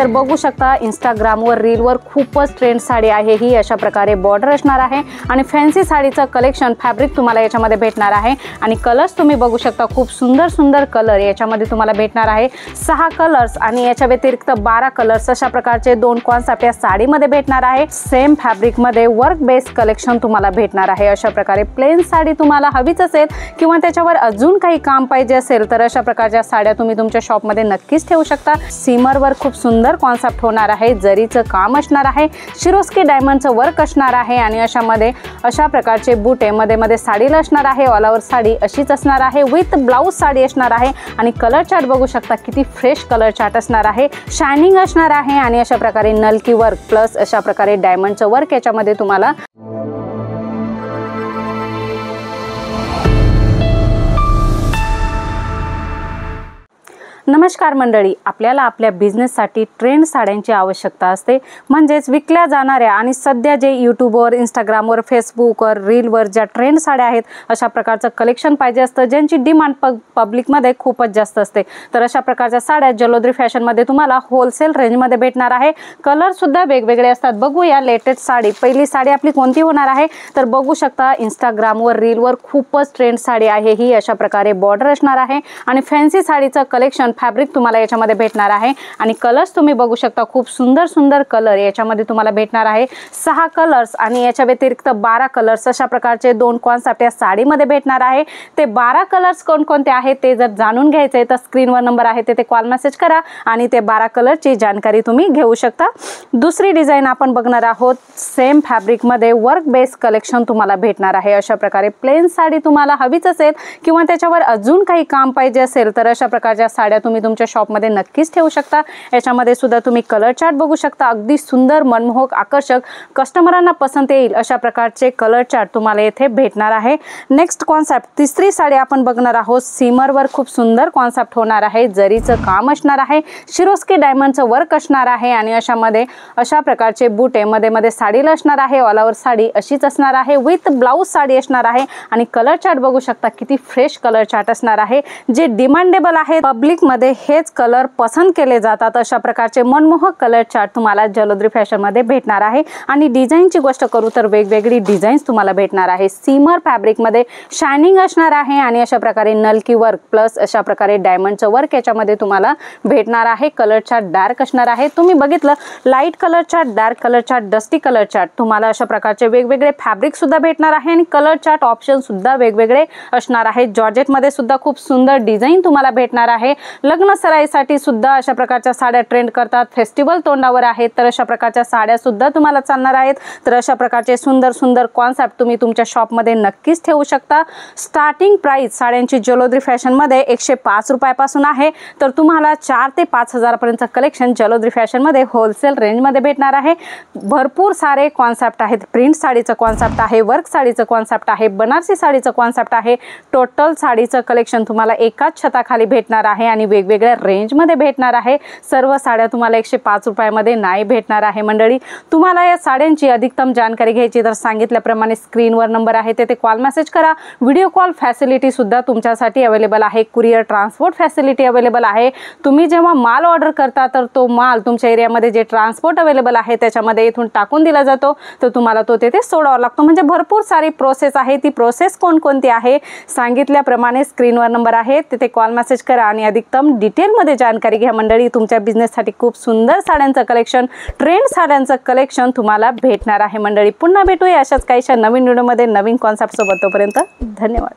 तर बघू शकता इंस्टाग्रामवर रीलवर खूपच ट्रेंड साडी आहे ही। अशा प्रकारे बॉर्डर असणार आहे आणि फॅन्सी साडीचं कलेक्शन फॅब्रिक तुम्हाला याच्यामध्ये भेटणार आहे आणि कलर्स तुम्ही बघू शकता खूप सुंदर सुंदर कलर याच्यामध्ये तुम्हाला भेटणार आहे। 6 कलर्स आणि याच्या व्यतिरिक्त 12 कलर्स अशा प्रकारचे 2 कॉन्सेप्ट या साडीमध्ये भेटणार आहे। सेम फॅब्रिक मध्ये वर्क बेस्ड कलेक्शन तुम्हाला भेटणार आहे। अशा प्रकारे प्लेन साडी तुम्हाला हवीच असेल किंवा त्याच्यावर अजून काही काम पाहिजे असेल तर अशा प्रकारच्या साड्या तुम्ही तुमच्या शॉप मध्ये नक्कीच ठेवू शकता। सीमरवर खूप सुंदर कॉन्सेप्ट होणार आहे, जरीचं काम असणार आहे, शिरोस्की डायमंडचं वर्क असणार आहे आणि अशा प्रकारचे बुटे मध्ये साडीला असणार आहे। ऑल ओव्हर साडी अशीच असणार आहे, विथ ब्लाउज साडी असणार आहे आणि कलर चार्ट बघू शकता किती फ्रेश कलर चार्ट असणार आहे, शायनिंग असणार आहे आणि अशा प्रकारे नलकी वर्क प्लस अशा प्रकारे डायमंडचं वर्क याच्यामध्ये तुम्हाला। नमस्कार मंडळी, आपल्याला आपल्या बिझनेससाठी ट्रेंड साड्यांची आवश्यकता असते, म्हणजेच विकल्या जाणाऱ्या आणि सध्या जे यूट्यूबवर, इंस्टाग्रामवर, फेसबुकवर, रीलवर ज्या ट्रेंड साड्या आहेत अशा प्रकारचं कलेक्शन पाहिजे असतं ज्यांची डिमांड पब्लिकमध्ये खूपच जास्त असते। तर अशा प्रकारच्या साड्या जलोद्री फॅशनमध्ये तुम्हाला होलसेल रेंजमध्ये भेटणार आहे। कलर सुद्धा वेगवेगळे असतात। बघूया लेटेस्ट साडी, पहिली साडी आपली कोणती होणार आहे तर बघू शकता इंस्टाग्रामवर, रीलवर खूपच ट्रेंड साडी आहे ही। अशा प्रकारे बॉर्डर असणार आहे आणि फॅन्सी साडीचं कलेक्शन फॅब्रिक तुम्हाला याच्यामध्ये भेटणार आहे आणि कलर्स तुम्ही बघू शकता खूप सुंदर सुंदर कलर याच्यामध्ये तुम्हाला भेटणार आहे। 6 कलर्स आणि याच्या व्यतिरिक्त 12 कलर्स अशा प्रकारचे 2 कॉन्सेप्ट या साडीमध्ये भेटणार आहे। ते 12 कलर्स कोणकोणते आहेत ते जर जाणून घ्यायचे तर स्क्रीनवर नंबर आहे ते कॉल मेसेज करा आणि ते 12 कलरची जानकारी तुम्ही घेऊ शकता। दुसरी डिझाइन आपण बघणार आहोत, सेम फॅब्रिक मध्ये वर्क बेस्ड कलेक्शन तुम्हाला भेटणार आहे। अशा प्रकारे प्लेन साडी तुम्हाला हवीच असेल किंवा त्याच्यावर अजून काही काम पाहिजे असेल तर अशा प्रकारच्या साड्या तुम्ही तुमच्या शॉप मध्ये नक्कीच ठेवू शकता। याच्यामध्ये सुद्धा तुम्ही कलर चार्ट बघू शकता, अगदी सुंदर, मनमोहक, आकर्षक, कस्टमरांना पसंत येईल अशा प्रकारचे कलर चार्ट तुम्हाला येथे भेटणार आहे। नेक्स्ट कॉन्सेप्ट, तिसरी साडी आपण बघणार आहोत। सीमरवर खूप सुंदर कॉन्सेप्ट होणार आहे, जरीचं काम असणार आहे, शिरोस्की डायमंडचं वर्क असणार आहे आणि अशा प्रकारचे बुटे मध्ये साडीला असणार आहे। ऑल ओव्हर साडी अशीच असणार आहे, विथ ब्लाउज साडी असणार आहे आणि कलर चार्ट बघू शकता किती फ्रेश कलर चार्ट असणार आहे, जे डिमांडेबल आहे। पब्लिक मध्ये हेच कलर पसंत केले जातात। अशा प्रकारचे मनमोहक कलर चार्ट तुम्हाला जलोद्री फॅशन मध्ये भेटणार आहे आणि डिझाईनची गोष्ट करू तर वेगवेगळी डिझाईन्स तुम्हाला भेटणार आहे। सीमर फॅब्रिक मध्ये शायनिंग असणार आहे आणि अशा प्रकारे नलकी वर्क प्लस अशा प्रकारे डायमंडचं वर्क याच्यामध्ये तुम्हाला भेटणार आहे। कलर चार्ट डार्क असणार आहे, तुम्ही बघितलं light colour chart, dark colour chart, dusty colour chart, तुम्हाला अशा प्रकारचे वेगवेगळे फॅब्रिक सुद्धा भेटणार आहे आणि कलर चार्ट ऑप्शन सुद्धा वेगवेगळे असणार आहे। जॉर्जेट मध्ये सुद्धा खूप सुंदर डिझाईन तुम्हाला भेटणार आहे। लग्न सराईसाठी सुद्धा अशा प्रकारच्या साड्या ट्रेंड करतात, फेस्टिवल तोंडावर आहेत तर अशा प्रकारच्या साड्या सुद्धा तुम्हाला चालणार आहेत। तर अशा प्रकारचे सुंदर सुंदर कॉन्सेप्ट तुम्ही तुमच्या शॉप मध्ये नक्कीच ठेवू शकता। स्टार्टिंग प्राइस साड्यांची जलोद्री फॅशन मध्ये 105 रुपयापासून आहे, तर तुम्हाला 4 ते 5 हजारापर्यंत कलेक्शन जलोद्री फॅशन मध्ये होलसेल रेंज मध्ये भेटणार आहे। भरपूर सारे कॉन्सेप्ट आहेत, प्रिंट साडीचं कॉन्सेप्ट आहे, वर्क साडीचं कॉन्सेप्ट आहे, बनारसी साडीचं कॉन्सेप्ट आहे। टोटल साडीचं कलेक्शन तुम्हाला एकाच छताखाली भेटणार आहे आणि वेगवेगळ्या रेंज मध्ये भेटणार आहे। सर्व साड्या तुम्हाला 105 रुपयामध्ये नाही भेटणार आहे। मंडळी, तुम्हाला या साड्यांची अधिकतम जानकारी घ्यायची तर सांगितल्याप्रमाणे स्क्रीनवर नंबर आहे ते कॉल मेसेज करा। व्हिडिओ कॉल फॅसिलिटी सुद्धा तुमच्यासाठी अवेलेबल आहे, कुरिअर ट्रान्सपोर्ट फॅसिलिटी अवेलेबल आहे। तुम्ही जेव्हा माल ऑर्डर करता तर तो माल तुमच्या एरियामध्ये जे ट्रान्सपोर्ट अवेलेबल आहे त्याच्यामध्ये इथून टाकून दिला जातो, तर तुम्हाला तो तेथे सोडावा लागतो। म्हणजे भरपूर सारी प्रोसेस आहे, ती प्रोसेस कोणकोणती आहे सांगितल्याप्रमाणे स्क्रीनवर नंबर आहे तिथे कॉल मेसेज करा आणि अधिकतम डिटेल मध्ये जानकारी घ्या। मंडळी, तुमच्या बिझनेससाठी खूप सुंदर साड्यांचं कलेक्शन, ट्रेंड साड्यांचं कलेक्शन तुम्हाला भेटणार आहे। मंडळी, पुन्हा भेटूया अशाच काहीशा नवीन व्हिडिओमध्ये नवीन कॉन्सेप्ट सोबत। तोपर्यंत धन्यवाद।